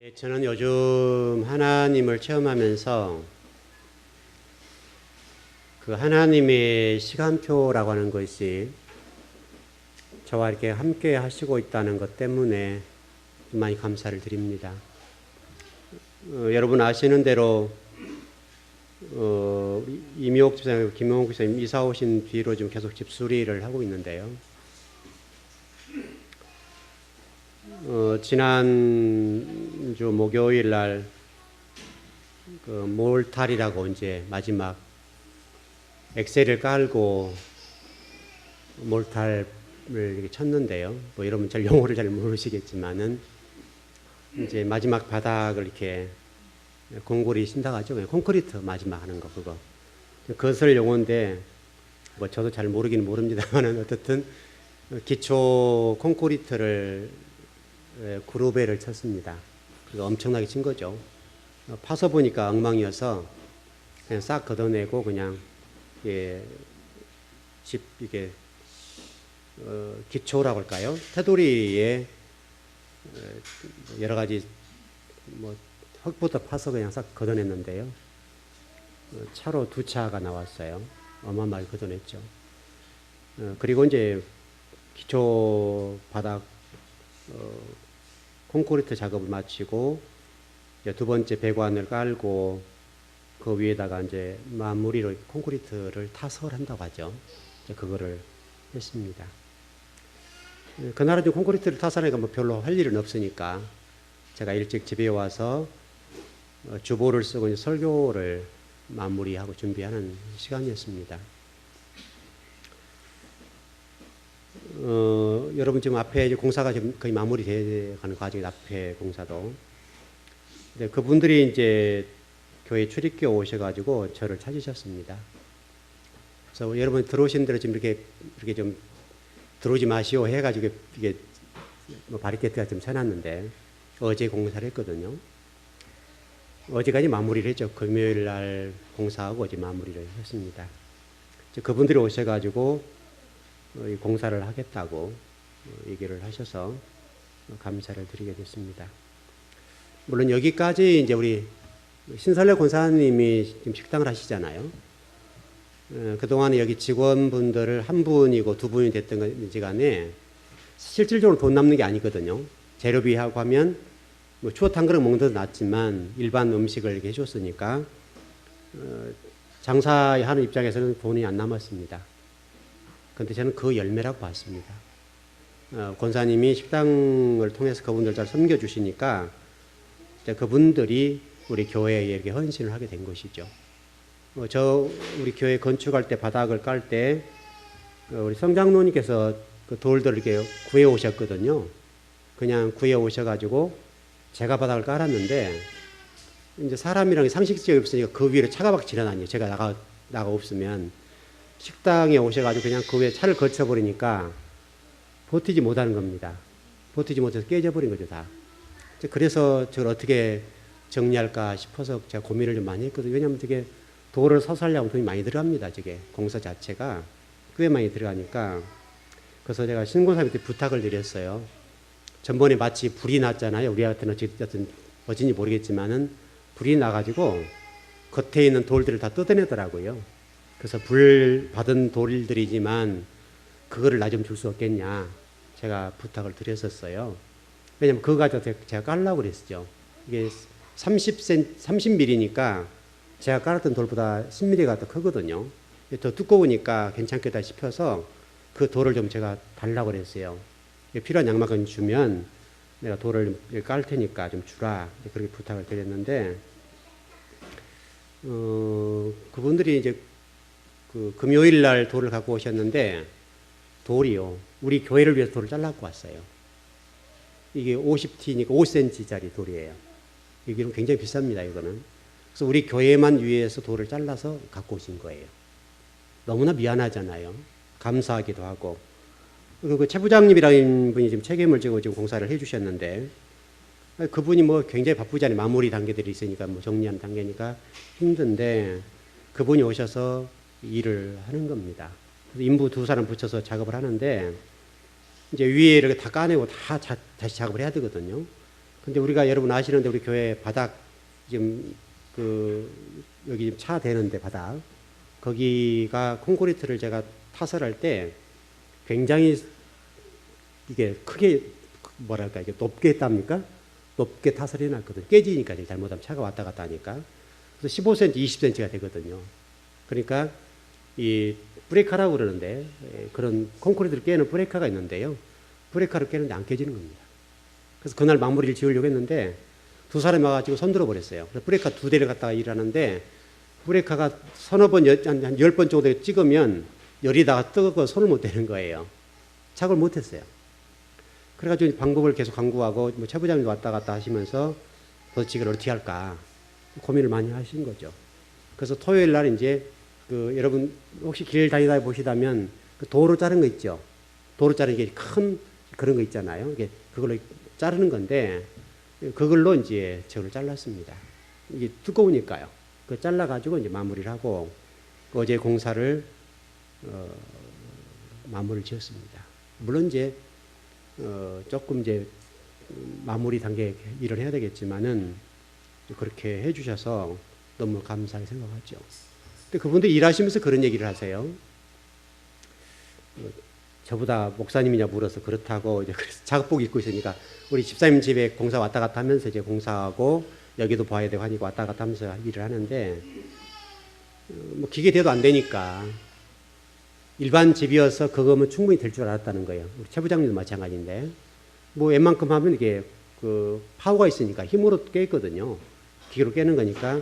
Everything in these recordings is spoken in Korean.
저는 요즘 하나님을 체험하면서 그 하나님의 시간표라고 하는 것이 저와 이렇게 함께 하시고 있다는 것 때문에 많이 감사를 드립니다. 여러분 아시는 대로 이미옥 집사님, 김용옥 집사님 이사 오신 뒤로 좀 계속 집수리를 하고 있는데요. 지난주 목요일 날 그 몰탈이라고 이제 마지막 엑셀을 깔고 몰탈을 이렇게 쳤는데요. 뭐 여러분 잘 용어를 잘 모르시겠지만은 이제 마지막 바닥을 이렇게 공고리 신다고 하죠. 콘크리트 마지막 하는 거 그거. 그것을 용어인데 뭐 저도 잘 모르긴 모릅니다만은 어쨌든 기초 콘크리트를 그루베를 쳤습니다. 그래서 엄청나게 친 거죠. 파서 보니까 엉망이어서 그냥 싹 걷어내고 그냥 집 이게 기초라고 할까요? 테두리에 여러 가지 뭐 흙부터 파서 그냥 싹 걷어냈는데요. 차로 2차가 나왔어요. 어마어마하게 걷어냈죠. 그리고 이제 기초 바닥 콘크리트 작업을 마치고 두 번째 배관을 깔고 그 위에다가 이제 마무리로 콘크리트를 타설을 한다고 하죠. 그거를 했습니다. 그날은 좀 콘크리트를 타설하니까 뭐 별로 할 일은 없으니까 제가 일찍 집에 와서 주보를 쓰고 이제 설교를 마무리하고 준비하는 시간이었습니다. 여러분 지금 앞에 이제 공사가 지금 거의 마무리되어 가는 과정이 앞에 공사도. 근데 그분들이 이제 교회 출입교 오셔가지고 저를 찾으셨습니다. 그래서 여러분 들어오신 대로 지금 이렇게 좀 들어오지 마시오 해가지고 이게 뭐 바리케이트가 좀 쳐놨는데 어제 공사를 했거든요. 어제까지 마무리를 했죠. 금요일 날 공사하고 어제 마무리를 했습니다. 그분들이 오셔가지고 공사를 하겠다고 얘기를 하셔서 감사를 드리게 됐습니다. 물론 여기까지 이제 우리 신설래 권사님이 지금 식당을 하시잖아요. 그동안에 여기 직원분들을 한 분이고 두 분이 됐던 건지 간에 실질적으로 돈 남는 게 아니거든요. 재료비하고 하면 뭐 추어탕 한 그릇 먹는 것도 낫지만 일반 음식을 이렇게 해줬으니까 장사하는 입장에서는 돈이 안 남았습니다. 그런데 저는 그 열매라고 봤습니다. 권사님이 식당을 통해서 그분들 잘 섬겨주시니까 그분들이 우리 교회에 이렇게 헌신을 하게 된 것이죠. 우리 교회 건축할 때 바닥을 깔 때 우리 성장로님께서 그 돌들을 이렇게 구해 오셨거든요. 그냥 구해 오셔가지고 제가 바닥을 깔았는데 이제 사람이랑 상식적이 없으니까 그 위를 차가 막 지나다니요. 제가 나가 없으면 식당에 오셔가지고 그냥 그 위에 차를 걸쳐버리니까 버티지 못하는 겁니다. 버티지 못해서 깨져버린 거죠 다. 그래서 저걸 어떻게 정리할까 싶어서 제가 고민을 좀 많이 했거든요. 왜냐하면 되게 돌을 서서 하려면 돈이 많이 들어갑니다. 저게 공사 자체가 꽤 많이 들어가니까. 그래서 제가 신권사님한테 부탁을 드렸어요. 전번에 마치 불이 났잖아요. 우리 같은 어쩐지 모르겠지만은 불이 나가지고 겉에 있는 돌들을 다 뜯어내더라고요. 그래서 불 받은 돌들이지만 그거를 나 좀 줄 수 없겠냐 제가 부탁을 드렸었어요. 왜냐면 그거 가지고 제가 깔라고 그랬죠. 이게 30mm니까 제가 깔았던 돌보다 10mm가 더 크거든요. 더 두꺼우니까 괜찮겠다 싶어서 그 돌을 좀 제가 달라고 그랬어요. 필요한 양만큼 주면 내가 돌을 깔 테니까 좀 주라. 그렇게 부탁을 드렸는데, 그분들이 이제 그 금요일 날 돌을 갖고 오셨는데, 돌이요. 우리 교회를 위해서 돌을 잘라갖고 왔어요. 이게 50T니까 5cm짜리 돌이에요. 이게 굉장히 비쌉니다, 이거는. 그래서 우리 교회만 위해서 돌을 잘라서 갖고 오신 거예요. 너무나 미안하잖아요. 감사하기도 하고. 그리고 그 최 부장님이라는 분이 지금 책임을 지고 지금 공사를 해 주셨는데, 그분이 뭐 굉장히 바쁘잖아요. 마무리 단계들이 있으니까, 뭐 정리하는 단계니까 힘든데, 그분이 오셔서 일을 하는 겁니다. 인부 2사람 붙여서 작업을 하는데, 이제 위에 이렇게 다 까내고 다시 작업을 해야 되거든요. 근데 우리가 여러분 아시는데 우리 교회 바닥 지금 여기 차 대는데 바닥 거기가 콘크리트를 제가 타설할 때 굉장히 이게 크게 뭐랄까 이게 높게 했답니까? 높게 타설해 놨거든요. 깨지니까 잘못하면 차가 왔다 갔다 하니까. 그래서 15cm, 20cm가 되거든요. 그러니까 이 브레이카라고 그러는데 그런 콘크리트를 깨는 브레이카가 있는데요. 브레이카를 깨는데 안 깨지는 겁니다. 그래서 그날 마무리를 지으려고 했는데 두 사람이 와가지고 손들어 버렸어요. 그래서 브레이카 두 대를 갖다가 일하는데 브레이카가 서너 번, 한 10번 정도 찍으면 열이 다 뜨거워 손을 못 대는 거예요. 작업을 못 했어요. 그래가지고 방법을 계속 강구하고 뭐 최 부장님도 왔다 갔다 하시면서 도대체 이걸 어떻게 할까 고민을 많이 하신 거죠. 그래서 토요일 날 이제 여러분 혹시 길 다니다 보시다면 그 도로 자른 거 있죠. 도로 자른 게 큰 그런 거 있잖아요. 이게 그걸로 자르는 건데 그걸로 이제 저를 잘랐습니다. 이게 두꺼우니까요. 그 잘라가지고 이제 마무리를 하고 어제 공사를 마무리를 지었습니다. 물론 이제 조금 이제 마무리 단계 일을 해야 되겠지만은 그렇게 해주셔서 너무 감사하게 생각하죠. 근데 그분들 일하시면서 그런 얘기를 하세요. 저보다 목사님이냐 물어서 그렇다고 이제 그래서 작업복 입고 있으니까 우리 집사님 집에 공사 왔다 갔다 하면서 이제 공사하고 여기도 봐야 되고 하니까 왔다 갔다 하면서 일을 하는데 뭐 기계대도 안 되니까 일반 집이어서 그거면 충분히 될 줄 알았다는 거예요. 우리 최 부장님도 마찬가지인데 뭐 웬만큼 하면 이게 파워가 있으니까 힘으로 깨거든요. 기계로 깨는 거니까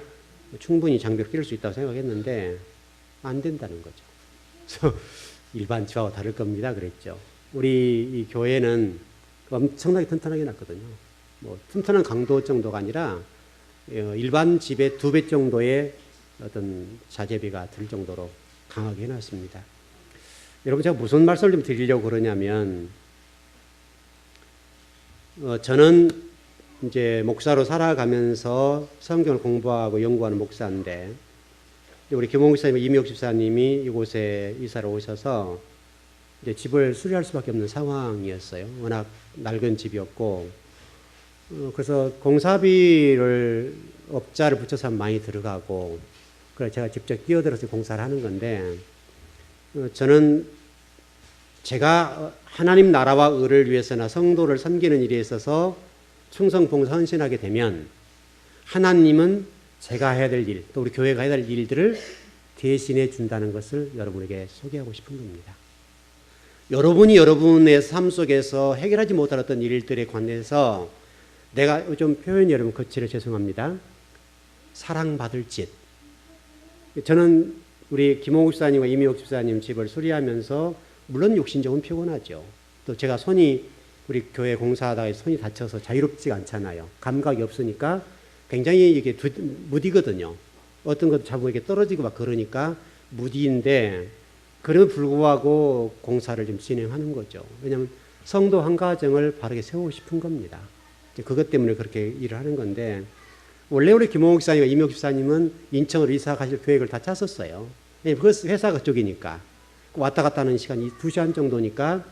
충분히 장비로 깰 수 있다고 생각했는데 안 된다는 거죠. 그래서 일반 집하고 다를 겁니다. 그랬죠. 우리 이 교회는 엄청나게 튼튼하게 놨거든요. 뭐 튼튼한 강도 정도가 아니라 일반 집의 2배 정도의 어떤 자재비가 들 정도로 강하게 해놨습니다. 여러분 제가 무슨 말씀을 좀 드리려고 그러냐면 저는 이제 목사로 살아가면서 성경을 공부하고 연구하는 목사인데 우리 김홍 집사님, 이미옥 집사님이 이곳에 이사를 오셔서 이제 집을 수리할 수밖에 없는 상황이었어요. 워낙 낡은 집이었고 그래서 공사비를 업자를 붙여서 많이 들어가고 그래서 제가 직접 끼어들어서 공사를 하는 건데 저는 제가 하나님 나라와 의를 위해서나 성도를 섬기는 일에 있어서 충성, 봉사, 헌신하게 되면 하나님은 제가 해야 될 일, 또 우리 교회가 해야 될 일들을 대신해 준다는 것을 여러분에게 소개하고 싶은 겁니다. 여러분이 여러분의 삶 속에서 해결하지 못할 어떤 일들에 관해서 내가 좀 표현이 여러분 거칠어 죄송합니다. 사랑받을 짓. 저는 우리 김홍욱 집사님과 이미옥 집사님 집을 수리하면서 물론 육신적으로 피곤하죠. 또 제가 우리 교회 공사하다가 손이 다쳐서 자유롭지가 않잖아요. 감각이 없으니까 굉장히 이게 무디거든요. 어떤 것도 잡으면 이렇게 떨어지고 막 그러니까 무디인데 그럼에도 불구하고 공사를 좀 진행하는 거죠. 왜냐하면 성도 한 가정을 바르게 세우고 싶은 겁니다. 그것 때문에 그렇게 일을 하는 건데 원래 우리 김홍욱 집사님과 이미옥 집사님은 인천으로 이사 가실 계획을 다 짰었어요. 그 회사 그쪽이니까 왔다 갔다 하는 시간이 2시간 정도니까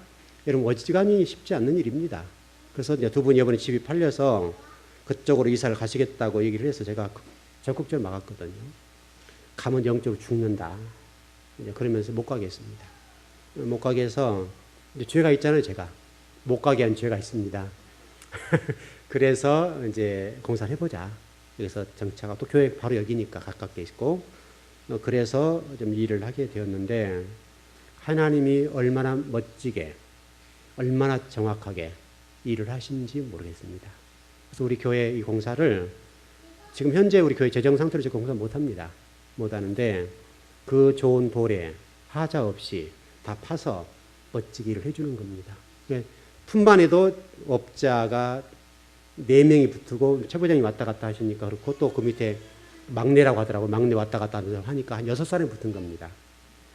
여러분 어지간히 쉽지 않는 일입니다. 그래서 이제 두 분이 이번에 집이 팔려서 그쪽으로 이사를 가시겠다고 얘기를 해서 제가 적극적으로 막았거든요. 가면 영적으로 죽는다. 이제 그러면서 못 가게 했습니다. 못 가게 해서 이제 죄가 있잖아요, 제가. 못 가게 한 죄가 있습니다. 그래서 이제 공사를 해보자. 그래서 정차가 또 교회 바로 여기니까 가깝게 있고 그래서 좀 일을 하게 되었는데 하나님이 얼마나 멋지게 얼마나 정확하게 일을 하신지 모르겠습니다. 그래서 우리 교회 이 공사를 지금 현재 우리 교회 재정 상태로 지금 공사 못합니다. 못하는데 그 좋은 돌에 하자 없이 다 파서 멋지게 일을 해주는 겁니다. 품반에도 업자가 4명이 붙고 최 부장님 왔다 갔다 하시니까 그렇고 또 그 밑에 막내라고 하더라고요. 막내 왔다 갔다 하니까 한 6사람이 붙은 겁니다.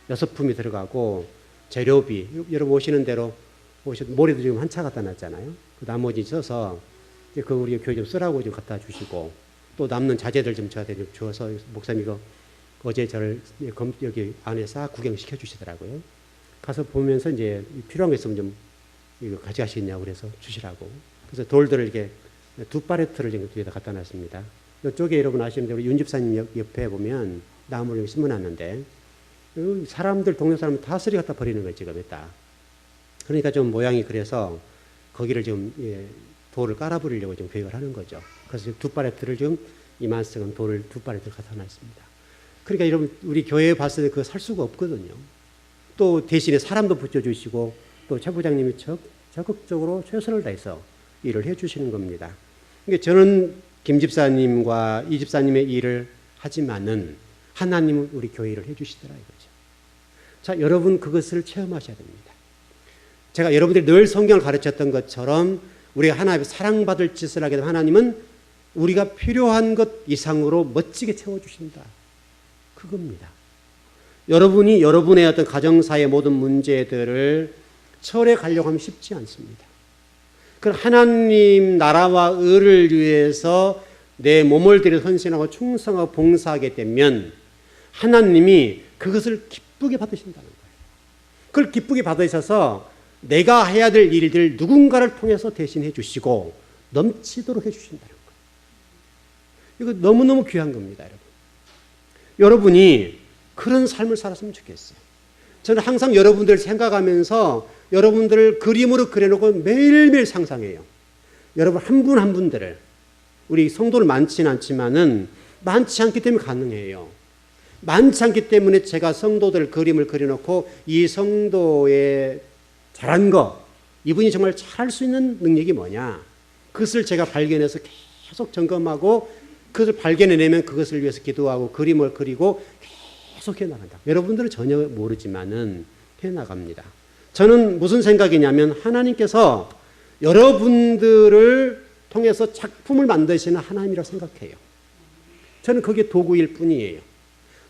6품이 들어가고 재료비 여러분 오시는 대로 모래도 지금 한 차 갖다 놨잖아요. 그 나머지 써서 그 우리 교회 좀 쓰라고 좀 갖다 주시고 또 남는 자재들 좀 저한테 좀 주어서 목사님 이거 어제 저를 여기 안에 싹 구경시켜 주시더라고요. 가서 보면서 이제 필요한 거 있으면 좀 이거 가져가시겠냐고 그래서 주시라고. 그래서 돌들을 이렇게 두 파레트를 지금 뒤에다 갖다 놨습니다. 이쪽에 여러분 아시는 대로 윤 집사님 옆에 보면 나무를 심어놨는데 사람들 동네 사람 다 쓰리 갖다 버리는 거예요 지금 딱. 그러니까 좀 모양이 그래서 거기를 지금 돌을 깔아버리려고 지금 계획을 하는 거죠. 그래서 두 파레트를 지금 이만큼 돌을 두 파레트를 갖다 놨습니다. 그러니까 여러분 우리 교회에 봤을 때 그거 살 수가 없거든요. 또 대신에 사람도 붙여주시고 또 최 부장님이 적극적으로 최선을 다해서 일을 해주시는 겁니다. 그러니까 저는 김 집사님과 이 집사님의 일을 하지만은 하나님은 우리 교회 일을 해주시더라 이거죠. 자, 여러분 그것을 체험하셔야 됩니다. 제가 여러분들이 늘 성경을 가르쳤던 것처럼 우리가 하나님의 사랑받을 짓을 하게 되면 하나님은 우리가 필요한 것 이상으로 멋지게 채워주신다. 그겁니다. 여러분이 여러분의 어떤 가정사의 모든 문제들을 철회 가려고 하면 쉽지 않습니다. 그럼 하나님 나라와 의를 위해서 내 몸을 들여 헌신하고 충성하고 봉사하게 되면 하나님이 그것을 기쁘게 받으신다는 거예요. 그걸 기쁘게 받으셔서 내가 해야 될 일들 누군가를 통해서 대신해 주시고 넘치도록 해 주신다는 거예요. 이거 너무너무 귀한 겁니다, 여러분. 여러분이 그런 삶을 살았으면 좋겠어요. 저는 항상 여러분들을 생각하면서 여러분들을 그림으로 그려놓고 매일매일 상상해요. 여러분 한 분 한 분들을 우리 성도는 많지는 않지만은 많지 않기 때문에 가능해요. 많지 않기 때문에 제가 성도들 그림을 그려놓고 이 성도의 잘한 거 이분이 정말 잘할 수 있는 능력이 뭐냐 그것을 제가 발견해서 계속 점검하고 그것을 발견해내면 그것을 위해서 기도하고 그림을 그리고 계속 해나간다. 여러분들은 전혀 모르지만은 해나갑니다. 저는 무슨 생각이냐면 하나님께서 여러분들을 통해서 작품을 만드시는 하나님이라고 생각해요. 저는 그게 도구일 뿐이에요.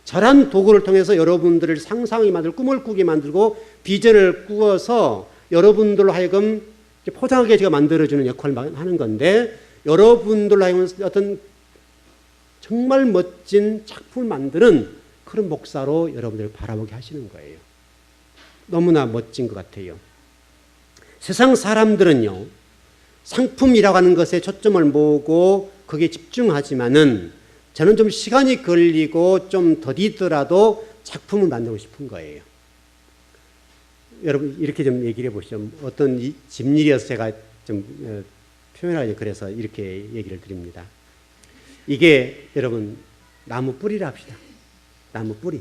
저런 도구를 통해서 여러분들을 상상하게 만들고 꿈을 꾸게 만들고 비전을 꾸어서 여러분들로 하여금 포장하게 제가 만들어주는 역할을 하는 건데 여러분들로 하여금 어떤 정말 멋진 작품을 만드는 그런 목사로 여러분들을 바라보게 하시는 거예요. 너무나 멋진 것 같아요. 세상 사람들은요, 상품이라고 하는 것에 초점을 모으고 거기에 집중하지만은 저는 좀 시간이 걸리고 좀 더디더라도 작품을 만들고 싶은 거예요. 여러분 이렇게 좀 얘기를 해보시죠. 어떤 집일이어서 제가 좀 표현하기 그래서 이렇게 얘기를 드립니다. 이게 여러분 나무 뿌리라 합시다. 나무 뿌리.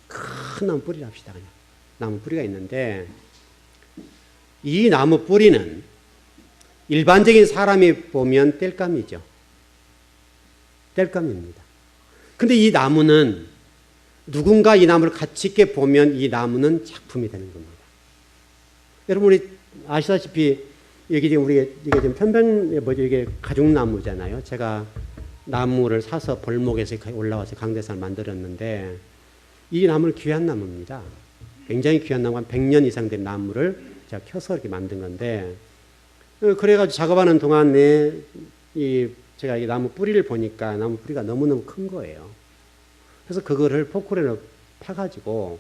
큰 나무 뿌리라 합시다. 그냥. 나무 뿌리가 있는데 이 나무 뿌리는 일반적인 사람이 보면 땔감이죠. 땔감입니다. 근데 이 나무는 누군가 이 나무를 가치 있게 보면 이 나무는 작품이 되는 겁니다. 여러분 우리 아시다시피 여기 지금 우리 이게 지금 편변 뭐죠 이게 가죽나무잖아요. 제가 나무를 사서 벌목에서 올라와서 강대상을 만들었는데 이 나무는 귀한 나무입니다. 굉장히 귀한 나무, 한 100년 이상 된 나무를 제가 켜서 이렇게 만든 건데 그래가지고 작업하는 동안에 제가 이 나무 뿌리를 보니까 나무 뿌리가 너무너무 큰 거예요. 그래서 그거를 포크레인으로 파가지고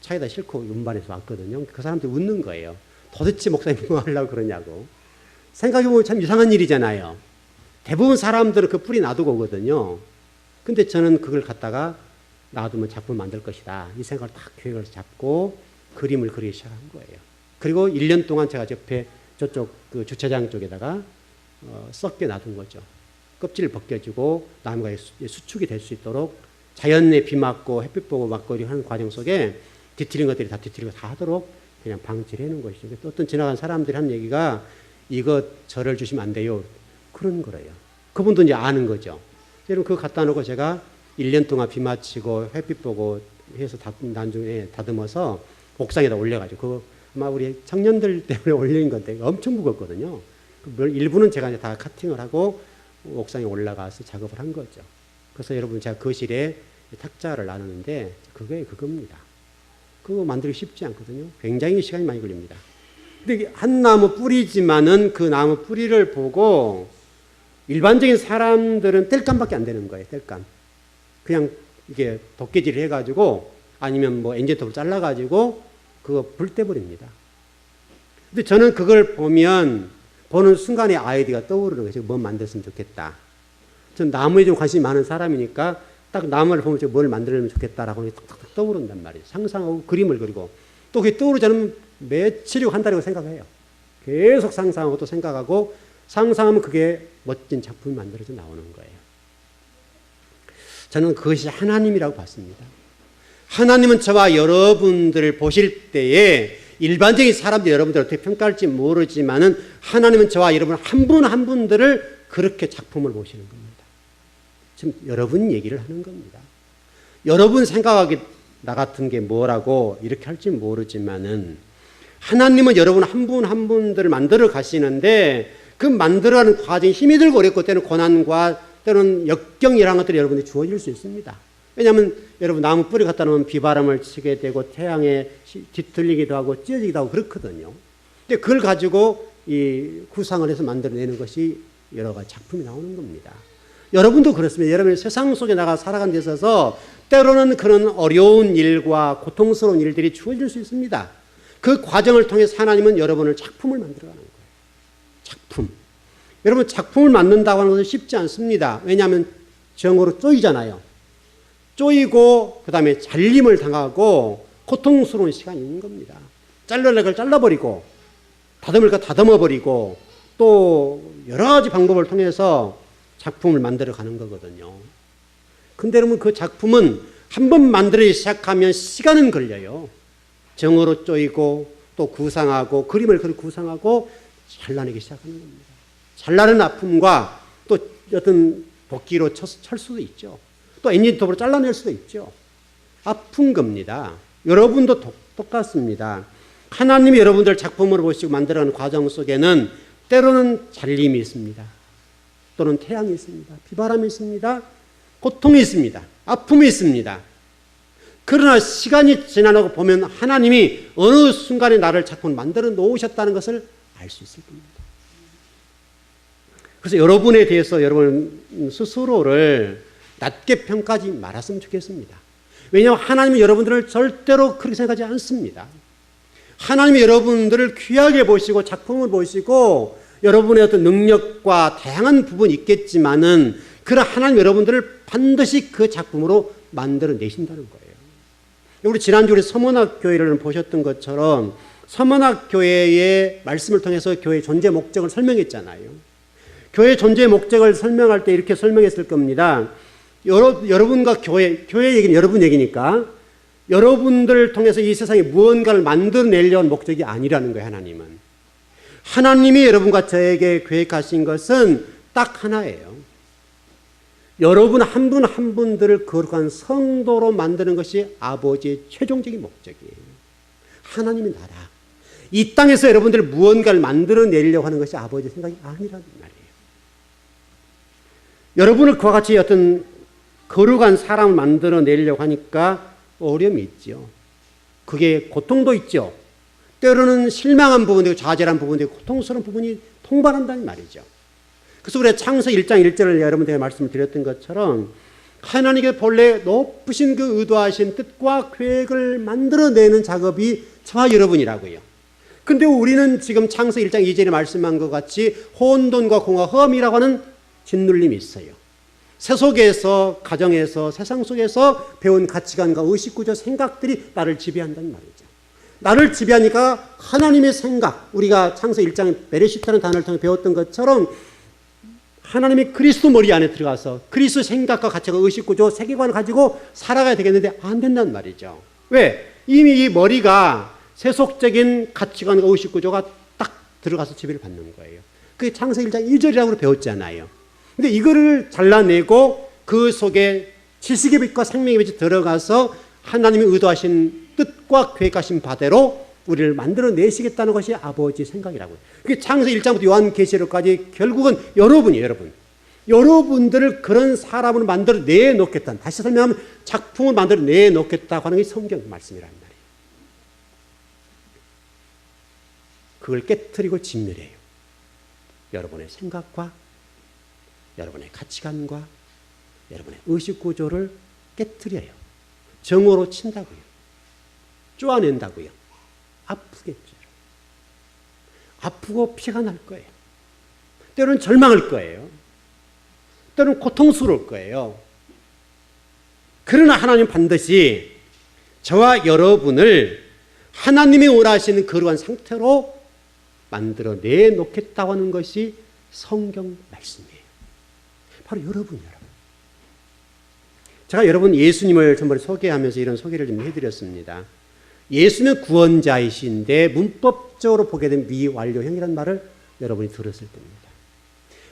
차에다 싣고 운반해서 왔거든요. 그 사람들이 웃는 거예요. 도대체 목사님 뭐 하려고 그러냐고. 생각해보면 참 이상한 일이잖아요. 대부분 사람들은 그 뿌리 놔두고 오거든요. 근데 저는 그걸 갖다가 놔두면 작품을 만들 것이다. 이 생각을 딱 계획을 잡고 그림을 그리기 시작한 거예요. 그리고 1년 동안 제가 옆에 저쪽 그 주차장 쪽에다가 썩게 놔둔 거죠. 껍질을 벗겨주고 나무가 수축이 될 수 있도록 자연에 비 맞고 햇빛 보고 맞고 하는 과정 속에 뒤틀린 것들이 다 뒤틀리고 다 하도록 그냥 방치를 해놓은 것이죠. 어떤 지나간 사람들이 하는 얘기가 이거 절을 주시면 안 돼요. 그런 거래요. 그분도 이제 아는 거죠. 여러분 그거 갖다 놓고 제가 1년 동안 비 맞히고 햇빛 보고 해서 나중에 다듬어서 옥상에다 올려가지고 그거 아마 우리 청년들 때문에 올린 건데 엄청 무겁거든요. 일부는 제가 이제 다 카팅을 하고 옥상에 올라가서 작업을 한 거죠. 그래서 여러분 제가 거실에 탁자를 나누는데 그게 그겁니다. 그거 만들기 쉽지 않거든요. 굉장히 시간이 많이 걸립니다. 근데 한 나무 뿌리지만은 그 나무 뿌리를 보고 일반적인 사람들은 땔감밖에 안 되는 거예요. 땔감. 그냥 이게 도깨질을 해가지고 아니면 뭐 엔진톱을 잘라가지고 그거 불 떼버립니다. 근데 저는 그걸 보면 보는 순간에 아이디어가 떠오르는 거죠. 뭐 만들었으면 좋겠다. 전 나무에 좀 관심이 많은 사람이니까 딱 나무를 보면 뭘 만들면 좋겠다라고 탁탁 떠오른단 말이에요. 상상하고 그림을 그리고 또 그게 떠오르지 않으면 며칠이고 한 달이고 생각해요. 계속 상상하고 또 생각하고 상상하면 그게 멋진 작품이 만들어져 나오는 거예요. 저는 그것이 하나님이라고 봤습니다. 하나님은 저와 여러분들을 보실 때에 일반적인 사람들이 여러분들을 어떻게 평가할지 모르지만은 하나님은 저와 여러분 한 분 한 분들을 그렇게 작품을 보시는 겁니다. 지금 여러분 얘기를 하는 겁니다. 여러분 생각하기 나 같은 게 뭐라고 이렇게 할지 모르지만은 하나님은 여러분 한 분 한 분들을 만들어 가시는데 그 만들어가는 과정이 힘이 들고 어렵고 때는 고난과 때는 역경이라는 것들이 여러분이 주어질 수 있습니다. 왜냐하면 여러분 나무 뿌리 갖다 놓으면 비바람을 치게 되고 태양에 뒤틀리기도 하고 찢어지기도 하고 그렇거든요. 근데 그걸 가지고 이 구상을 해서 만들어내는 것이 여러 가지 작품이 나오는 겁니다. 여러분도 그렇습니다. 여러분이 세상 속에 나가 살아가는 데 있어서 때로는 그런 어려운 일과 고통스러운 일들이 주어질 수 있습니다. 그 과정을 통해서 하나님은 여러분을 작품을 만들어가는 거예요. 작품. 여러분 작품을 만든다고 하는 것은 쉽지 않습니다. 왜냐하면 정으로 쪼이잖아요. 쪼이고 그 다음에 잘림을 당하고 고통스러운 시간이 있는 겁니다. 잘라낼 걸 잘라버리고 다듬을 거 다듬어버리고 또 여러 가지 방법을 통해서 작품을 만들어가는 거거든요. 근데 여러분 그 작품은 한 번 만들기 시작하면 시간은 걸려요. 정으로 쪼이고 또 구상하고 그림을 구상하고 잘라내기 시작하는 겁니다. 잘라낸 아픔과 또 어떤 도끼로 찰 수도 있죠. 또 엔진톱으로 잘라낼 수도 있죠. 아픈 겁니다. 여러분도 똑같습니다. 하나님이 여러분들 작품으로 보시고 만들어가는 과정 속에는 때로는 잘림이 있습니다. 또는 태양이 있습니다. 비바람이 있습니다. 고통이 있습니다. 아픔이 있습니다. 그러나 시간이 지나고 보면 하나님이 어느 순간에 나를 작품 만들어 놓으셨다는 것을 알 수 있을 겁니다. 그래서 여러분에 대해서 여러분 스스로를 낮게 평가하지 말았으면 좋겠습니다. 왜냐하면 하나님은 여러분들을 절대로 그렇게 생각하지 않습니다. 하나님이 여러분들을 귀하게 보시고 작품을 보시고 여러분의 어떤 능력과 다양한 부분이 있겠지만은 그런 하나님 여러분들을 반드시 그 작품으로 만들어 내신다는 거예요. 우리 지난주 우리 서문학 교회를 보셨던 것처럼 서문학 교회의 말씀을 통해서 교회의 존재 목적을 설명했잖아요. 교회의 존재 목적을 설명할 때 이렇게 설명했을 겁니다. 여러분과 교회 얘기는 여러분 얘기니까 여러분들을 통해서 이 세상에 무언가를 만들어내려는 목적이 아니라는 거예요. 하나님이 여러분과 저에게 계획하신 것은 딱 하나예요. 여러분 한 분 한 분들을 거룩한 성도로 만드는 것이 아버지의 최종적인 목적이에요. 하나님의 나라. 이 땅에서 여러분들 무언가를 만들어내려고 하는 것이 아버지의 생각이 아니라는 말이에요. 여러분을 그와 같이 어떤 거룩한 사람을 만들어내려고 하니까 어려움이 있죠. 그게 고통도 있죠. 때로는 실망한 부분도 있고 좌절한 부분도 있고 고통스러운 부분이 통반한다는 말이죠. 그래서 우리가 창세기 1장 1절을 여러분들에게 말씀을 드렸던 것처럼 하나님께 본래 높으신 그 의도하신 뜻과 계획을 만들어내는 작업이 저와 여러분이라고요. 근데 우리는 지금 창세기 1장 2절에 말씀한 것 같이 혼돈과 공허, 험이라고 하는 짓눌림이 있어요. 세속에서, 가정에서, 세상 속에서 배운 가치관과 의식구조, 생각들이 나를 지배한다는 말이죠. 나를 지배하니까 하나님의 생각, 우리가 창세기 1장에 베레시트라는 단어를 통해 배웠던 것처럼 하나님이 그리스도 머리 안에 들어가서 그리스도 생각과 가치관, 의식구조, 세계관을 가지고 살아가야 되겠는데 안 된다는 말이죠. 왜? 이미 이 머리가 세속적인 가치관과 의식구조가 딱 들어가서 지배를 받는 거예요. 그게 창세기 1장 1절이라고 배웠잖아요. 근데 이거를 잘라내고 그 속에 지식의 빛과 생명의 빛이 들어가서 하나님이 의도하신 뜻과 계획하신 바대로 우리를 만들어내시겠다는 것이 아버지의 생각이라고요. 그게 창세기 1장부터 요한계시록까지 결국은 여러분이에요. 여러분들을 그런 사람을 만들어내놓겠다. 다시 설명하면 작품을 만들어내놓겠다고 하는 게 성경 말씀이란 말이에요. 그걸 깨트리고 진멸해요. 여러분의 생각과 여러분의 가치관과 여러분의 의식구조를 깨트려요. 정오로 친다고요. 쪼아낸다고요. 아프겠죠. 아프고 피가 날 거예요. 때로는 절망할 거예요. 때로는 고통스러울 거예요. 그러나 하나님 반드시 저와 여러분을 하나님이 원하시는 그러한 상태로 만들어 내놓겠다고 하는 것이 성경 말씀이에요. 바로 여러분이에요. 제가 여러분 예수님을 전번에 소개하면서 이런 소개를 좀 해드렸습니다. 예수는 구원자이신데 문법적으로 보게 되면 미완료형이라는 말을 여러분이 들었을 때입니다.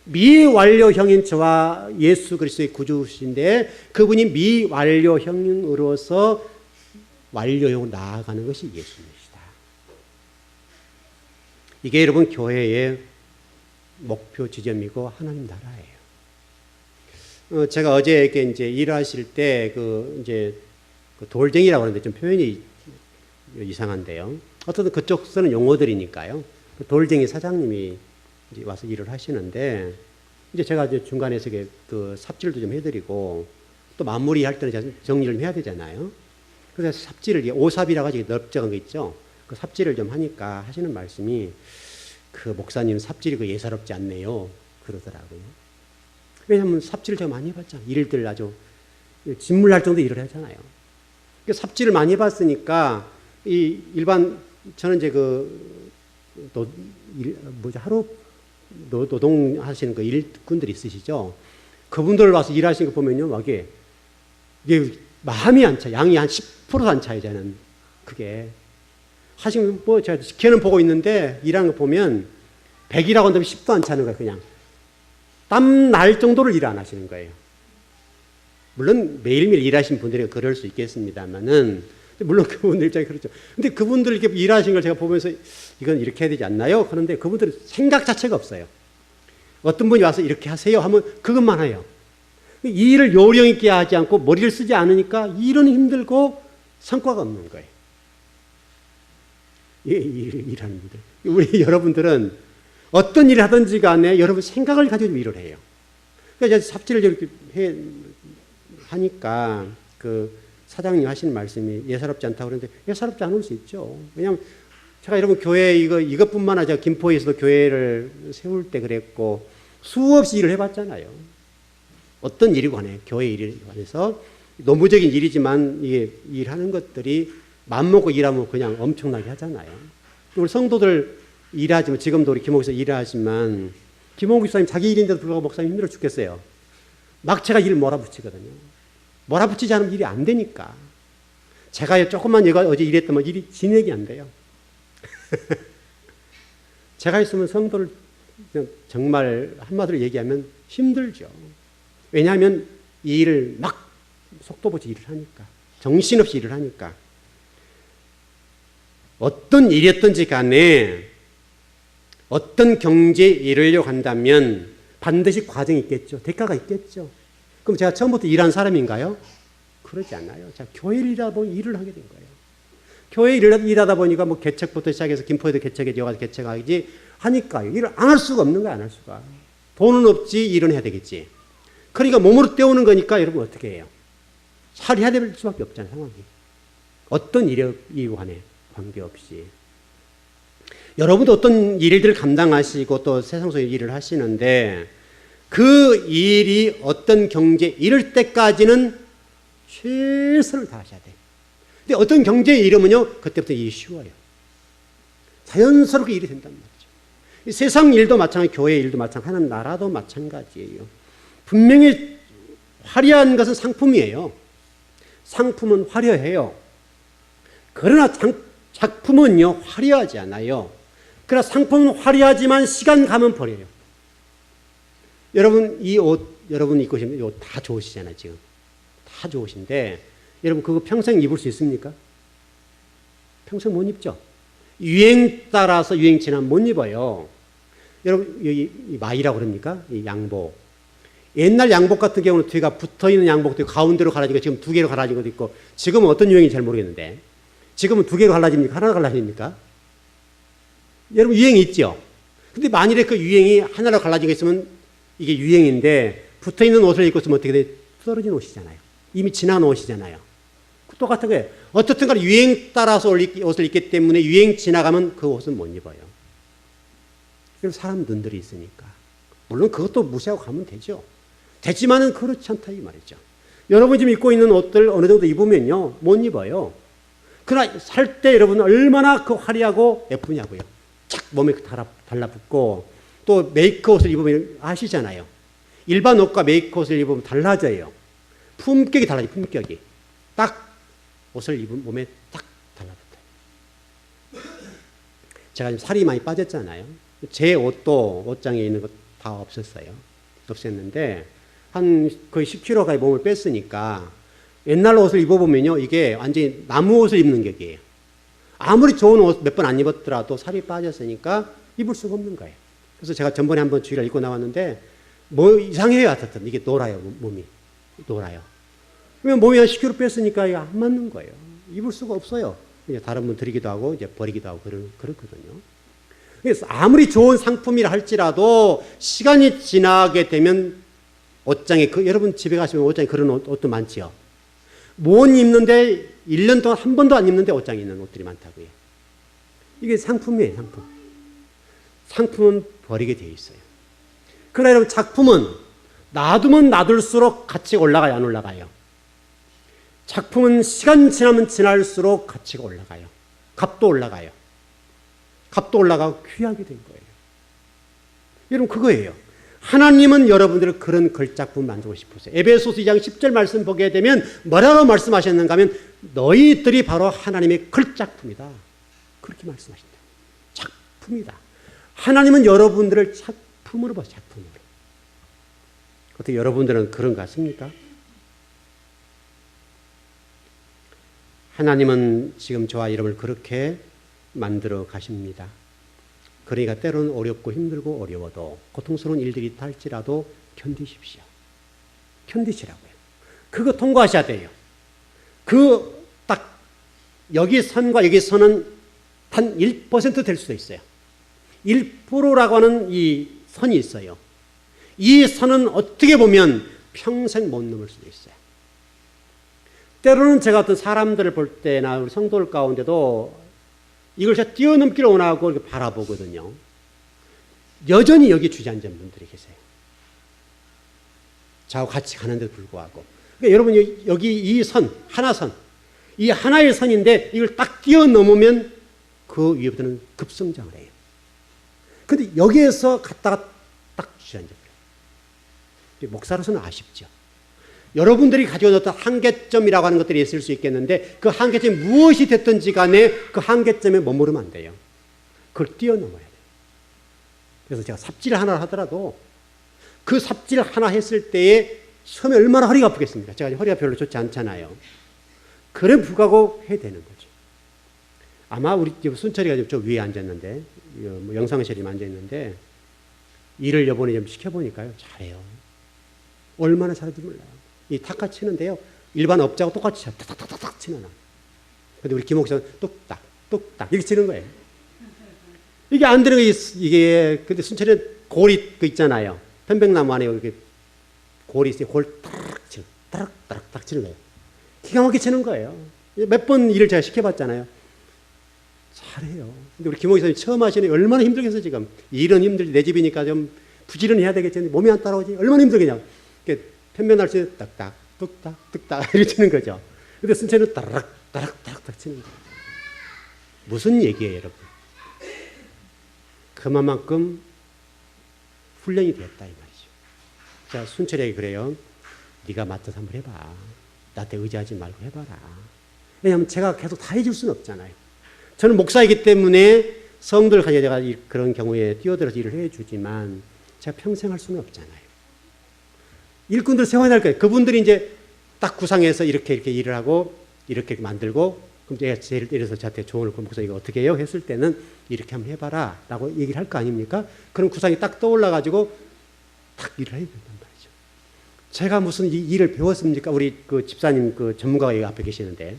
미완료형인 저와 예수 그리스도의 구주신데 그분이 미완료형으로서 완료형으로 나아가는 것이 예수님이시다. 이게 여러분 교회의 목표 지점이고 하나님 나라예요. 제가 어제 이제 일하실 때 이제 돌쟁이라고 하는데 좀 표현이 이상한데요. 어떤 그쪽 쓰는 용어들이니까요. 돌쟁이 사장님이 이제 와서 일을 하시는데 이제 제가 이제 중간에서 삽질도 좀 해드리고 또 마무리할 때는 제가 정리를 좀 해야 되잖아요. 그래서 삽질을 오삽이라고 하지 넓적한 거 있죠. 그 삽질을 좀 하니까 하시는 말씀이 그 목사님 삽질이 예사롭지 않네요. 그러더라고요. 왜냐하면 삽질을 제가 많이 해봤잖아요. 일들 아주 진물날 정도 일을 하잖아요. 삽질을 많이 해봤으니까 일반 저는 이제 하루 노동하시는 일꾼들 있으시죠. 그분들 와서 일하시는 거 보면요, 이게 마음이 안 차. 양이 한 10%도 안 차요. 저는 그게 하시면 제가 지켜는 보고 있는데 일하는 거 보면 100이라고 한다면 10도 안 차는 거예요. 그냥 땀 날 정도를 일 안 하시는 거예요. 물론 매일매일 일하시는 분들이 그럴 수 있겠습니다만은 물론 그분들 입장에 그렇죠. 근데 그분들 이렇게 일하시는 걸 제가 보면서 이건 이렇게 해야 되지 않나요? 그런데 그분들은 생각 자체가 없어요. 어떤 분이 와서 이렇게 하세요 하면 그것만 해요. 이 일을 요령 있게 하지 않고 머리를 쓰지 않으니까 일은 힘들고 성과가 없는 거예요. 일하는 분들. 우리 여러분들은 어떤 일을 하든지 간에 여러분 생각을 가지고 일을 해요. 그러니까 삽질을 이렇게 하니까 사장님 하시는 말씀이 예사롭지 않다고 그러는데 예사롭지 않을 수 있죠. 왜냐하면 제가 여러분 교회 이것뿐만 아니라 김포에서도 교회를 세울 때 그랬고 수없이 일을 해봤잖아요. 어떤 일이 관해 교회 일에 관해서 노무적인 일이지만 이게 일하는 것들이 맘먹고 일하면 그냥 엄청나게 하잖아요. 우리 성도들 일하지만 지금도 우리 김홍기사 일하지만 김홍기 사님 자기 일인데도 불구하고 목사님 힘들어 죽겠어요. 막 제가 일을 몰아붙이거든요. 몰아붙이지 않으면 일이 안 되니까. 제가 조금만 어제 일했더만 일이 진행이 안 돼요. 제가 있으면 성도를 정말 한마디로 얘기하면 힘들죠. 왜냐하면 이 일을 막 속도보지 일을 하니까. 정신없이 일을 하니까. 어떤 일이었든지 간에 어떤 경제에 이르려고 한다면 반드시 과정이 있겠죠. 대가가 있겠죠. 그럼 제가 처음부터 일한 사람인가요? 그러지 않아요. 제가 교회를 일하다 보니 일을 하게 된 거예요. 교회 일하다 보니까 개척부터 시작해서 김포에도 개척에 여가서 개척하지 하니까요. 일을 안 할 수가 없는 거야, 안 할 수가. 돈은 없지, 일은 해야 되겠지. 그러니까 몸으로 때우는 거니까 여러분 어떻게 해요? 잘 해야 될 수밖에 없잖아요, 상황이. 어떤 일에 관해 관계없이. 여러분도 어떤 일들을 감당하시고 또 세상 속의 일을 하시는데 그 일이 어떤 경제에 이를 때까지는 최선을 다하셔야 돼요. 근데 어떤 경제에 이르면요, 그때부터 일이 쉬워요. 자연스럽게 일이 된단 말이죠. 세상 일도 마찬가지, 교회 일도 마찬가지, 하나님 나라도 마찬가지예요. 분명히 화려한 것은 상품이에요. 상품은 화려해요. 그러나 작품은요, 화려하지 않아요. 그러나 상품은 화려하지만 시간 가면 버려요. 여러분, 이 옷, 여러분 입고 계신 옷 다 좋으시잖아요, 지금. 다 좋으신데, 여러분, 그거 평생 입을 수 있습니까? 평생 못 입죠? 유행 따라서 유행 지나면 못 입어요. 여러분, 여기 마이라고 그럽니까? 이 양복. 옛날 양복 같은 경우는 뒤가 붙어 있는 양복도 있고, 가운데로 갈라지고, 지금 두 개로 갈라진 것도 있고, 지금은 어떤 유행인지 잘 모르겠는데, 지금은 두 개로 갈라집니까? 하나로 갈라집니까? 여러분, 유행이 있죠? 근데 만일에 그 유행이 하나로 갈라지고 있으면 이게 유행인데, 붙어 있는 옷을 입고 있으면 어떻게 돼? 떨어진 옷이잖아요. 이미 지난 옷이잖아요. 똑같은 거예요. 어떻든 간에 유행 따라서 옷을 입기 때문에 유행 지나가면 그 옷은 못 입어요. 그럼 사람 눈들이 있으니까. 물론 그것도 무시하고 가면 되죠. 되지만은 그렇지 않다 이 말이죠. 여러분 지금 입고 있는 옷들 어느 정도 입으면요 못 입어요. 그러나 살 때 여러분 얼마나 그 화려하고 예쁘냐고요. 착 몸에 달라붙고 또 메이크 옷을 입으면 아시잖아요. 일반 옷과 메이크 옷을 입으면 달라져요. 품격이 달라져요. 품격이. 딱 옷을 입은 몸에 딱 달라붙어요. 제가 지금 살이 많이 빠졌잖아요. 제 옷도 옷장에 있는 거 다 없었어요. 없앴는데 한 거의 10kg가까지 몸을 뺐으니까 옛날 옷을 입어보면요 이게 완전히 나무 옷을 입는 격이에요. 아무리 좋은 옷 몇 번 안 입었더라도 살이 빠졌으니까 입을 수가 없는 거예요. 그래서 제가 전번에 한번 주일날 입고 나왔는데 뭐 이상해요. 하여튼 이게 놀아요. 몸이 놀아요. 그러면 몸이 한 10kg 뺐으니까 이게 안 맞는 거예요. 입을 수가 없어요. 이제 다른 분 드리기도 하고 이제 버리기도 하고 그렇거든요. 그래서 아무리 좋은 상품이라 할지라도 시간이 지나게 되면 옷장에 여러분 집에 가시면 옷장에 그런 옷도 많지요. 못 입는데 1년 동안 한 번도 안 입는데 옷장에 있는 옷들이 많다고요. 이게 상품이에요. 상품. 상품은 버리게 되어 있어요. 그러나 여러분 작품은 놔두면 놔둘수록 가치가 올라가요? 안 올라가요? 작품은 시간 지나면 지날수록 가치가 올라가요. 값도 올라가요. 값도 올라가고 귀하게 된 거예요. 여러분 그거예요. 하나님은 여러분들을 그런 걸작품 만들고 싶으세요. 에베소서 2장 10절 말씀 보게 되면 뭐라고 말씀하셨는가 하면 너희들이 바로 하나님의 걸작품이다. 그렇게 말씀하신다. 작품이다. 하나님은 여러분들을 작품으로 봐요. 작품으로. 어떻게 여러분들은 그런 것 같습니까? 하나님은 지금 저와 여러분을 그렇게 만들어 가십니다. 그러니까 때로는 어렵고 힘들고 어려워도 고통스러운 일들이 할지라도 견디십시오. 견디시라고요. 그거 통과하셔야 돼요. 그 딱 여기 선과 여기 선은 단 1% 될 수도 있어요. 1%라고 하는 이 선이 있어요. 이 선은 어떻게 보면 평생 못 넘을 수도 있어요. 때로는 제가 어떤 사람들을 볼 때나 우리 성도들 가운데도 이걸 제가 뛰어넘기를 원하고 이렇게 바라보거든요. 여전히 여기 주저앉은 분들이 계세요. 저하고 같이 가는데도 불구하고. 그러니까 여러분 여기 이 선, 하나선, 이 하나의 선인데 이걸 딱 뛰어넘으면 그 위에부터는 급성장을 해요. 근데 여기에서 갔다가 딱 주저앉아버려요. 목사로서는 아쉽죠. 여러분들이 가지고 있는 어떤 한계점이라고 하는 것들이 있을 수 있겠는데 그 한계점이 무엇이 됐든지 간에 그 한계점에 머무르면 안 돼요. 그걸 뛰어넘어야 돼요. 그래서 제가 삽질 하나 하더라도 그 삽질 하나 했을 때에 처음에 얼마나 허리가 아프겠습니까? 제가 허리가 별로 좋지 않잖아요. 그래 불구하고 해야 되는 거죠. 아마 우리 순철이가 저 위에 앉았는데 뭐 영상실에 앉아있는데 일을 이번에 좀 시켜보니까요. 잘해요. 얼마나 잘하는지 몰라요. 이 탁카 치는데요. 일반 업자하고 똑같이 탁탁탁탁 치는 거. 근데 우리 김 목사는 뚝딱, 뚝딱 이렇게 치는 거예요. 이게 안 되는 거 이게 근데 순철이는 고리 그 있잖아요. 편백나무 안에 이렇게 골이 있어요. 골 따락 치는, 따락 치는 거예요. 기가 막히게 치는 거예요. 몇 번 일을 제가 시켜봤잖아요. 잘해요. 근데 우리 김 목사님 처음 하시는 얼마나 힘들겠어 지금. 일은 힘들지 내 집이니까 좀 부지런히 해야 되겠지. 몸이 안 따라오지. 얼마나 힘들겠냐. 편면할 때 딱딱, 뚝딱, 뚝딱 이렇게 치는 거죠. 근데 순철이는 따락 치는 거예요. 무슨 얘기예요, 여러분? 그만큼 훈련이 됐다 이 말이죠. 자, 순철에게 그래요. 네가 맡아서 한번 해봐. 나한테 의지하지 말고 해봐라. 왜냐하면 제가 계속 다 해줄 수는 없잖아요. 저는 목사이기 때문에 성도를 가지고 제가 그런 경우에 뛰어들어서 일을 해주지만 제가 평생 할 수는 없잖아요. 일꾼들 세워야 할 거예요. 그분들이 이제 딱 구상해서 이렇게 일을 하고 이렇게 만들고 그럼 제가 예를 들어서 저한테 조언을 목사 이거 어떻게 해요? 했을 때는 이렇게 한번 해봐라 라고 얘기를 할 거 아닙니까? 그럼 구상이 딱 떠올라가지고 딱 일을 해야 된단 말이죠. 제가 무슨 일을 배웠습니까? 우리 그 집사님 그 전문가가 여기 앞에 계시는데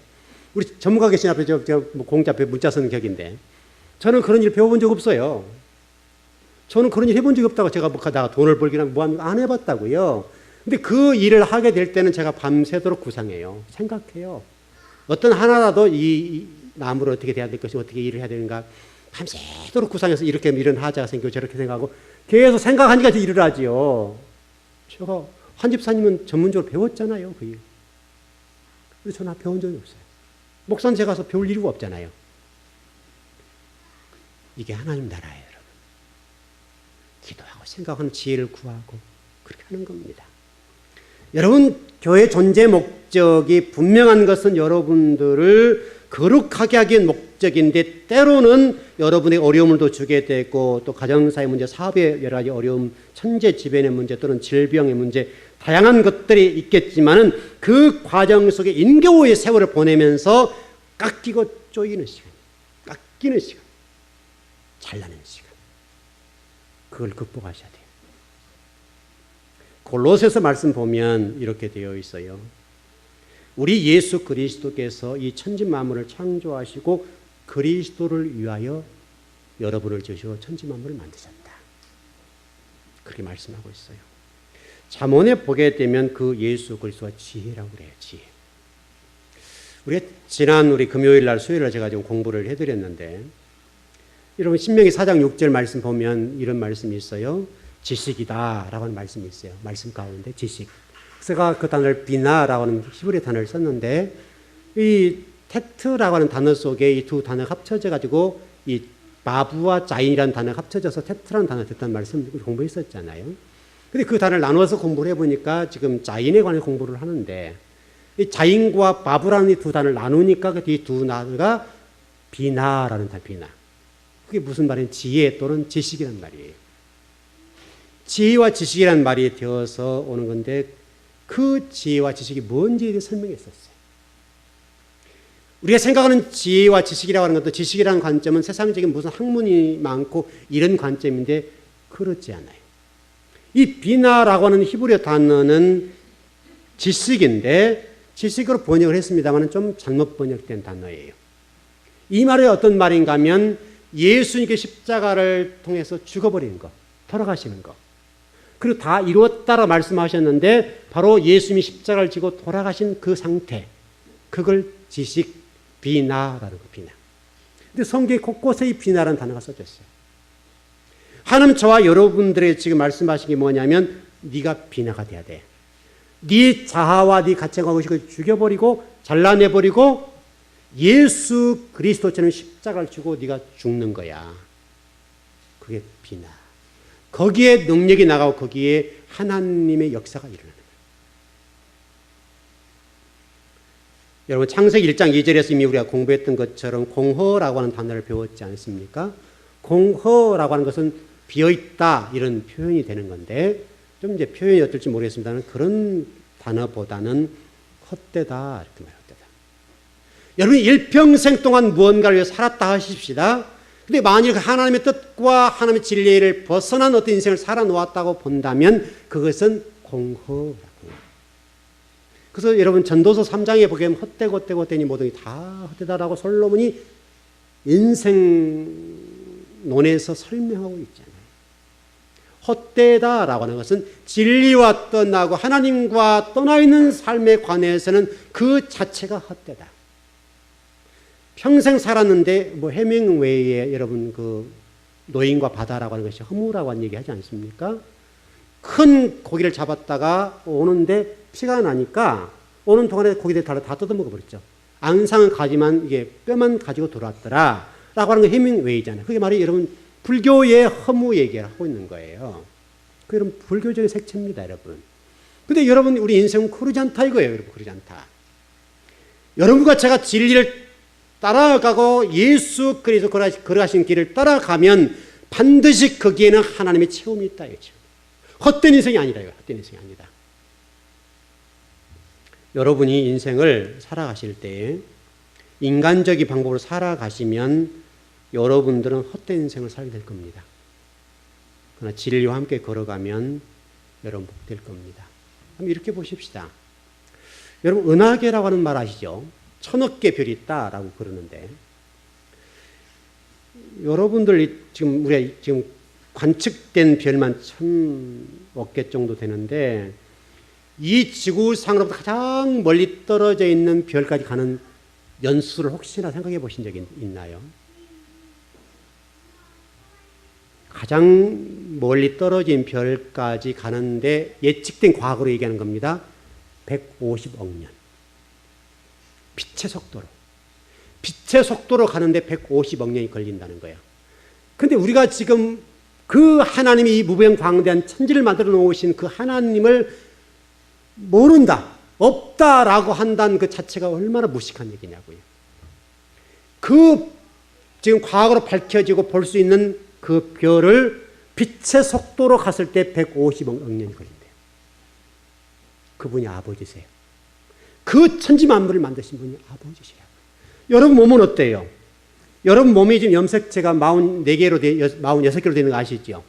우리 전문가 계신 앞에 저 공자 앞에 문자 쓰는 격인데 저는 그런 일 배워본 적 없어요. 저는 그런 일 해본 적이 없다고 제가 뭐 가다가 돈을 벌기랑 뭐합니까? 안 해봤다고요. 근데 그 일을 하게 될 때는 제가 밤새도록 구상해요. 생각해요. 어떤 하나라도 이 나무를 어떻게 돼야 될 것이 어떻게 일을 해야 되는가 밤새도록 구상해서 이렇게 이런 하자가 생기고 저렇게 생각하고 계속 생각하니까 일을 하지요. 제가 한 집사님은 전문적으로 배웠잖아요. 그 일. 그래서 저는 배운 적이 없어요. 목사는 제가 가서 배울 이유가 없잖아요. 이게 하나님 나라예요, 여러분. 기도하고 생각하는 지혜를 구하고 그렇게 하는 겁니다. 여러분, 교회 존재 목적이 분명한 것은 여러분들을 거룩하게 하기 위한 목적인데 때로는 여러분의 어려움을 또 주게 되고 또 가정사의 문제, 사업의 여러 가지 어려움, 천재지변의 문제 또는 질병의 문제 다양한 것들이 있겠지만은 그 과정 속에 인교의 세월을 보내면서 깎이고 쪼이는 시간, 깎이는 시간, 잘나는 시간, 그걸 극복하셔야 돼요. 골로새서 말씀 보면 이렇게 되어 있어요. 우리 예수 그리스도께서 이 천지 만물을 창조하시고 그리스도를 위하여 여러분을 지으시고 천지 만물을 만드셨다. 그렇게 말씀하고 있어요. 잠언에 보게 되면 그 예수 그리스도가 지혜라고 그래요. 지혜. 우리 지난 금요일 날 수요일 날 제가 좀 공부를 해드렸는데 여러분 신명기 4장 6절 말씀 보면 이런 말씀이 있어요. 지식이다 라고 하는 말씀이 있어요. 말씀 가운데 지식. 제가 그 단어를 비나라고 하는 히브리 단어를 썼는데 이 텍트라고 하는 단어 속에 이 두 단어가 합쳐져 가지고 이 바부와 자인이라는 단어가 합쳐져서 텍트라는 단어가 됐다는 말씀 공부했었잖아요. 근데 그 단어를 나누어서 공부를 해보니까 지금 자인에 관해 공부를 하는데 이 자인과 바부라는 이 두 단어를 나누니까 이 두 단어가 비나라는 단어, 비나. 그게 무슨 말이냐? 지혜 또는 지식이란 말이에요. 지혜와 지식이란 말이 되어서 오는 건데 그 지혜와 지식이 뭔지에 대해 설명했었어요. 우리가 생각하는 지혜와 지식이라고 하는 것도 지식이라는 관점은 세상적인 무슨 학문이 많고 이런 관점인데 그렇지 않아요. 이 비나라고 하는 히브리어 단어는 지식인데 지식으로 번역을 했습니다만 좀 잘못 번역된 단어예요. 이 말이 어떤 말인가 하면 예수님께 십자가를 통해서 죽어버리는 것, 돌아가시는 것. 그리고 다 이루었다라고 말씀하셨는데 바로 예수님이 십자가를 지고 돌아가신 그 상태, 그걸 지식, 비나라는 거, 비나. 근데 성경에 곳곳에 이 비나라는 단어가 써졌어요. 하나님 저와 여러분들의 지금 말씀하신 게 뭐냐면 네가 비나가 돼야 돼. 네 자아와 네 가치관 의식을 죽여버리고 잘라내버리고 예수 그리스도처럼 십자가를 지고 네가 죽는 거야. 그게 비나. 거기에 능력이 나가고 거기에 하나님의 역사가 일어나는 거예요. 여러분 창세기 1장 2절에서 이미 우리가 공부했던 것처럼 공허라고 하는 단어를 배웠지 않습니까? 공허라고 하는 것은 비어있다 이런 표현이 되는 건데 좀 이제 표현이 어떨지 모르겠습니다만 그런 단어보다는 헛되다 이렇게 말해요. 헛되다. 여러분이 일평생 동안 무언가를 위해 살았다 하십시다. 근데 만일 하나님의 뜻과 하나님의 진리를 벗어난 어떤 인생을 살아놓았다고 본다면 그것은 공허라고. 그래서 여러분 전도서 3장에 보게 되면 헛되니 모든 게 다 헛되다라고 솔로몬이 인생론에서 설명하고 있잖아요. 헛되다라고 하는 것은 진리와 떠나고 하나님과 떠나 있는 삶에 관해서는 그 자체가 헛되다. 평생 살았는데 해밍웨이에 여러분 그 노인과 바다라고 하는 것이 허무라고 하는 얘기 하지 않습니까? 큰 고기를 잡았다가 오는데 피가 나니까 오는 동안에 고기들 다 뜯어먹어 버렸죠. 앙상은 가지만 이게 뼈만 가지고 돌아왔더라 라고 하는 게 해밍웨이잖아요. 그게 말이 여러분 불교의 허무 얘기를 하고 있는 거예요. 그 여러분 불교적인 색채입니다, 여러분. 근데 여러분 우리 인생은 그러지 않다 이거예요, 여러분. 그러지 않다. 여러분과 제가 진리를 따라가고 예수 그리스도 걸어가신 길을 따라가면 반드시 거기에는 하나님의 체험이 있다. 헛된 인생이 아니다. 헛된 인생이 아니다. 여러분이 인생을 살아가실 때 인간적인 방법으로 살아가시면 여러분들은 헛된 인생을 살게 될 겁니다. 그러나 진리와 함께 걸어가면 여러분 복될 겁니다. 한번 이렇게 보십시다. 여러분 은하계라고 하는 말 아시죠? 1000억 개 별이 있다라고 그러는데 여러분들 지금 우리가 지금 관측된 별만 1000억 개 정도 되는데 이 지구상으로부터 가장 멀리 떨어져 있는 별까지 가는 연수를 혹시나 생각해 보신 적이 있나요? 가장 멀리 떨어진 별까지 가는데 예측된 과거로 얘기하는 겁니다. 150억 년. 빛의 속도로. 빛의 속도로 가는데 150억 년이 걸린다는 거예요. 근데 우리가 지금 그 하나님이 이 무변광대한 천지를 만들어 놓으신 그 하나님을 모른다, 없다라고 한다는 그 자체가 얼마나 무식한 얘기냐고요. 그 지금 과거로 밝혀지고 볼 수 있는 그 별을 빛의 속도로 갔을 때 150억 년이 걸린대요. 그분이 아버지세요. 그 천지 만물을 만드신 분이 아버지시라고요. 여러분 몸은 어때요? 여러분 몸이 지금 염색체가 46개로 되는 거 아시죠?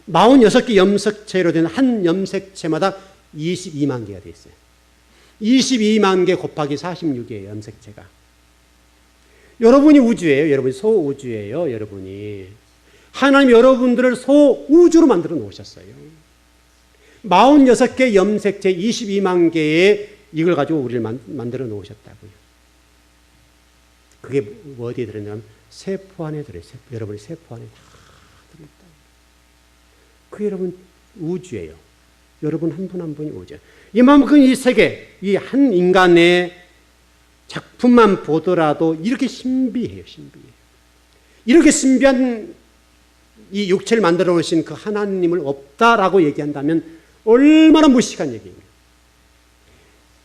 46개 염색체로 된 한 염색체마다 22만 개가 되어 있어요. 22만 개 곱하기 46이에요, 염색체가. 여러분이 우주예요. 여러분이 소우주예요. 여러분이. 하나님 여러분들을 소우주로 만들어 놓으셨어요. 46개 염색체 22만 개의 이걸 가지고 우리를 만들어 놓으셨다고요. 그게 어디에 들어있냐면 세포 안에 들어있어요. 여러분의 세포 안에 다 들어있다. 그 여러분 우주예요. 여러분 한 분 한 분이 우주예요. 이만큼 이 세계, 이 한 인간의 작품만 보더라도 이렇게 신비해요. 신비해요. 이렇게 신비한 이 육체를 만들어 놓으신 그 하나님을 없다라고 얘기한다면 얼마나 무식한 얘기입니까?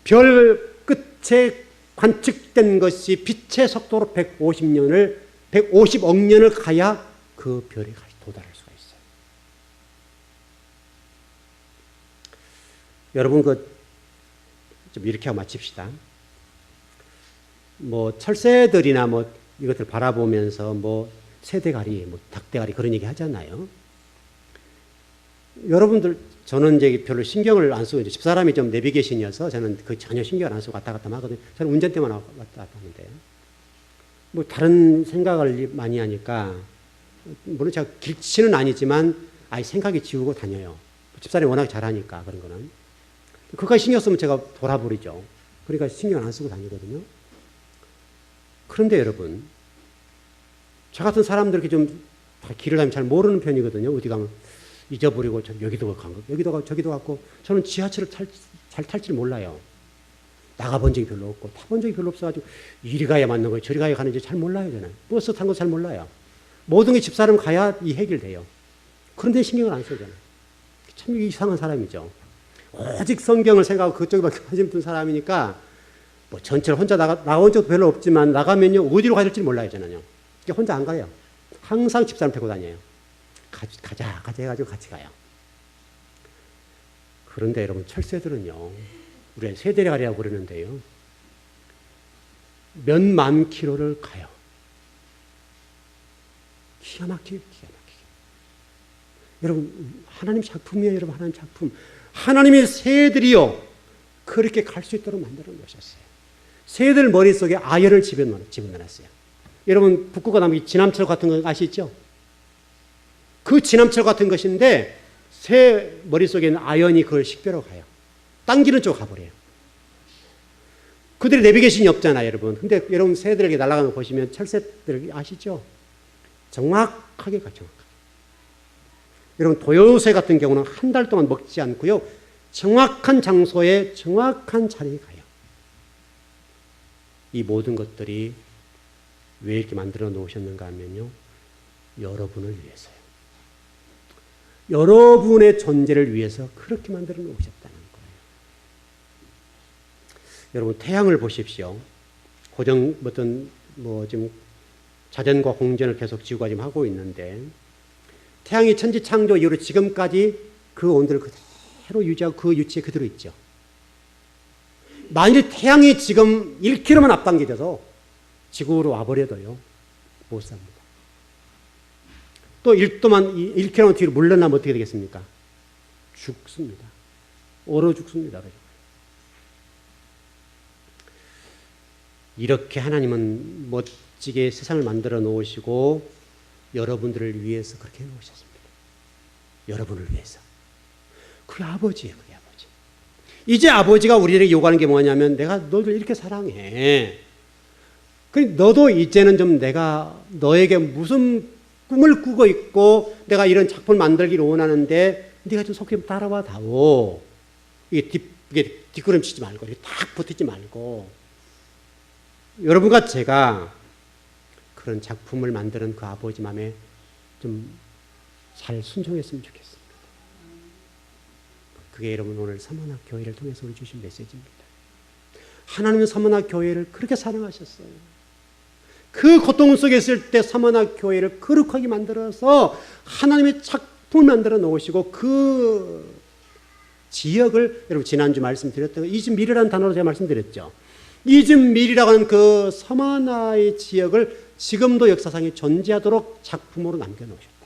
별 끝에 관측된 것이 빛의 속도로 150억 년을 가야 그 별에 도달할 수가 있어요. 여러분 좀 이렇게 하고 마칩시다. 뭐 철새들이나 뭐 이것들 바라보면서 뭐 새대가리, 뭐 닭대가리 그런 얘기 하잖아요. 여러분들 저는 이제 별로 신경을 안 쓰고 집사람이 좀 내비게이션이어서 저는 그 전혀 신경을 안 쓰고 왔다 갔다 하거든요. 저는 운전대만 왔다 갔다 하는데 뭐 다른 생각을 많이 하니까 물론 제가 길치는 아니지만 아예 생각이 지우고 다녀요. 집사람이 워낙 잘하니까 그런 거는. 그거까지 신경 쓰면 제가 돌아버리죠. 그러니까 신경 안 쓰고 다니거든요. 그런데 여러분, 저 같은 사람들 이렇게 좀 길을 다니면 잘 모르는 편이거든요. 어디 가면 잊어버리고 여기도 가고 여기도 가고 저기도 갔고 저는 지하철을 잘 탈지 몰라요. 나가본 적이 별로 없고 타본 적이 별로 없어가지고 이리 가야 맞는 거예요. 저리 가야 가는지 잘 몰라요. 저는 버스 탄 거 잘 몰라요. 모든 게 집사람 가야 이 해결돼요. 그런데 신경을 안 써요. 저는. 참 이상한 사람이죠. 오직 성경을 생각하고 그쪽에만 관심 둔 사람이니까 뭐 전체를 혼자 나온 적도 별로 없지만 나가면요 어디로 가야 될지 몰라요. 저는요. 혼자 안 가요. 항상 집사람 데리고 다녀요. 가자 해가지고 같이 가요. 그런데 여러분 철새들은요, 우리가 세대가리라고 그러는데요, 몇만 킬로를 가요. 기가 막히게. 여러분 하나님 작품이에요. 여러분 하나님 작품. 하나님의 새들이요 그렇게 갈 수 있도록 만들어 놓으셨어요. 새들 머릿속에 아연을 집어넣었어요. 여러분 북극과 남극 진함철 같은 거 아시죠? 그 진함철 같은 것인데 새 머릿속에 있는 아연이 그걸 식별하고 가요. 당기는 쪽으로 가버려요. 그들이 내비게이션이 없잖아요, 여러분. 근데 여러분 새들에게 날아가는 거 보시면 철새들 아시죠? 정확하게 가요. 정확하게. 여러분 도요새 같은 경우는 한 달 동안 먹지 않고요. 정확한 장소에 정확한 자리에 가요. 이 모든 것들이 왜 이렇게 만들어 놓으셨는가 하면요. 여러분을 위해서요. 여러분의 존재를 위해서 그렇게 만들어 놓으셨다는 거예요. 여러분 태양을 보십시오. 지금 자전과 공전을 계속 지구가 지금 하고 있는데 태양이 천지 창조 이후로 지금까지 그 온도를 그대로 유지하고 그 위치에 그대로 있죠. 만일 태양이 지금 1km만 앞당겨져서 지구로 와버려도요 못 삽니다. 또 1km 뒤로 물러나면 어떻게 되겠습니까? 죽습니다. 얼어 죽습니다. 이렇게 하나님은 멋지게 세상을 만들어 놓으시고 여러분들을 위해서 그렇게 해놓으셨습니다. 여러분을 위해서. 그게 아버지예요. 그게 아버지. 이제 아버지가 우리에게 요구하는 게 뭐냐면 내가 너를 이렇게 사랑해. 너도 이제는 좀 내가 너에게 무슨 꿈을 꾸고 있고 내가 이런 작품을 만들기를 원하는데 네가 좀 속히 따라와 다오. 이게 뒷걸음치지 말고 이렇게 딱 붙이지 말고 여러분과 제가 그런 작품을 만드는 그 아버지 마음에 좀 잘 순종했으면 좋겠습니다. 그게 여러분 오늘 서문학 교회를 통해서 우리 주신 메시지입니다. 하나님은 서문학 교회를 그렇게 사랑하셨어요. 그 고통 속에 있을 때 서문학 교회를 거룩하게 만들어서 하나님의 작품을 만들어 놓으시고 그 지역을 여러분 지난주 말씀드렸던 이즈밀이라는 단어로 제가 말씀드렸죠. 이즈밀이라고 하는 그 서머나의 지역을 지금도 역사상에 존재하도록 작품으로 남겨놓으셨다.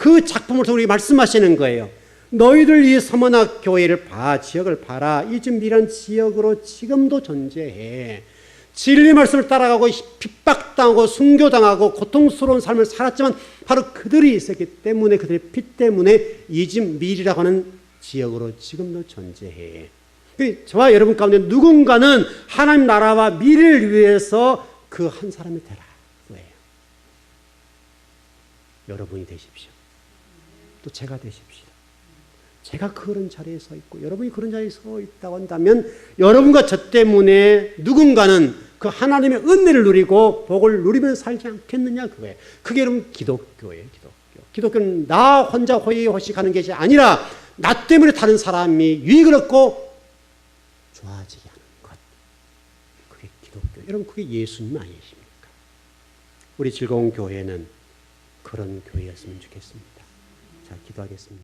그 작품을 통해 말씀하시는 거예요. 너희들 이 서머나 교회를 봐, 지역을 봐라. 이즈밀이라는 지역으로 지금도 존재해. 진리 말씀을 따라가고 핍박당하고 순교당하고 고통스러운 삶을 살았지만 바로 그들이 있었기 때문에 그들의 피 때문에 이즈밀이라고 하는 지역으로 지금도 존재해. 저와 여러분 가운데 누군가는 하나님 나라와 미래를 위해서 그 한 사람이 되라. 그거예요. 여러분이 되십시오. 또 제가 되십시오. 제가 그런 자리에 서 있고 여러분이 그런 자리에 서 있다고 한다면 여러분과 저 때문에 누군가는 그 하나님의 은혜를 누리고 복을 누리며 살지 않겠느냐 그거예요. 그게 여러분 기독교예요. 기독교는 나 혼자 호의호식하는 것이 아니라 나 때문에 다른 사람이 유익을 얻고 좋아지게 하는 것. 그게 기독교. 여러분 그게 예수님 아니십니까? 우리 즐거운 교회는 그런 교회였으면 좋겠습니다. 자, 기도하겠습니다.